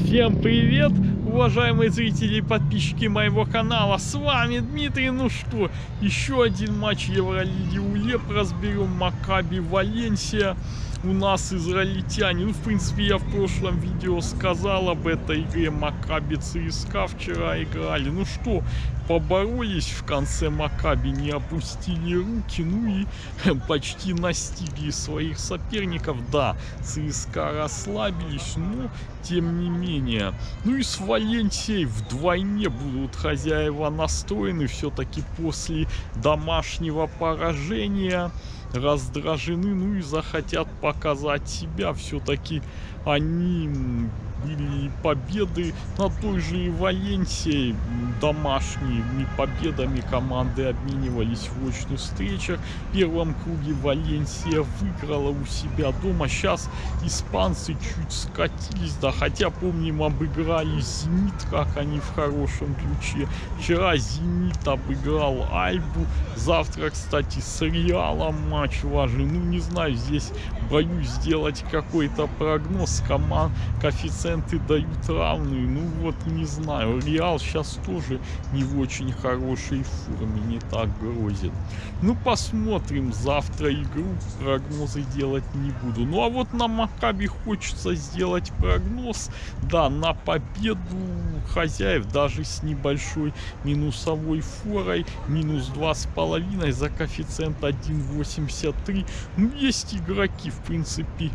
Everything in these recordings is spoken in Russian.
Всем привет, уважаемые зрители и подписчики моего канала, с вами Дмитрий. Ну что, еще один матч Евролиги УЕФА разберем. Макаби Валенсия. У нас израильтяне. Ну, в принципе, я в прошлом видео сказал об этой игре. Макаби ЦСКА вчера играли. Ну что, поборолись в конце. Макаби не опустили руки. Ну и почти настигли своих соперников. Да, ЦСКА расслабились, но тем не менее. Ну и с Валенсией вдвойне будут хозяева настроены. Все-таки после домашнего поражения раздражены, ну и захотят показать себя. Все-таки они были победы на той же и Валенсии. Домашними победами команды обменивались в очных встречах. В первом круге Валенсия выиграла у себя дома. Сейчас испанцы чуть скатились, да, хотя помним, обыграли Зенит, как они в хорошем ключе. Вчера Зенит обыграл Альбу. Завтра, кстати, с Реалом матч важен. Ну, не знаю, здесь боюсь сделать какой-то прогноз. Коэффициенты дают равные. Ну вот, не знаю. Реал сейчас тоже не в очень хорошей форме, не так грозит. Ну, посмотрим. Завтра игру, прогнозы делать не буду. Ну, а вот на Макаби хочется сделать прогноз. Да, на победу хозяев, даже с небольшой минусовой форой. Минус 2,5 за коэффициент 1,83. Ну, есть игроки, в принципе,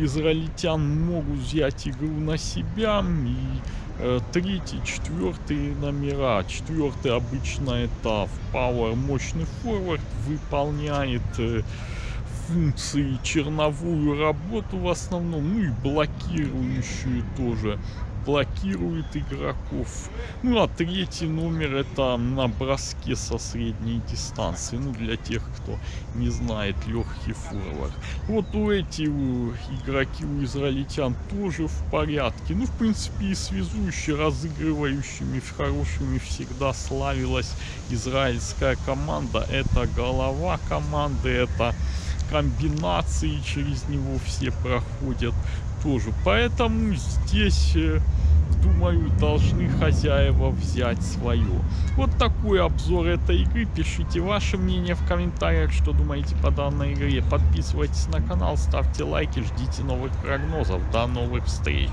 израильтян могут взять игру на себя. И третий, четвертый номера. Четвертый обычно это в Power мощный форвард, выполняет функции черновую работу в основном, ну и блокирующую тоже. Блокирует игроков. Ну а третий номер это на броске со средней дистанции. Ну, для тех, кто не знает, легкий форвард. Вот у этих игроки у израильтян тоже в порядке. Ну, в принципе, и связующие, разыгрывающими хорошими всегда славилась израильская команда. Это голова команды, это комбинации через него все проходят тоже. Поэтому здесь, думаю, должны хозяева взять свое. Вот такой обзор этой игры. Пишите ваше мнение в комментариях, что думаете по данной игре. Подписывайтесь на канал, ставьте лайки, ждите новых прогнозов. До новых встреч!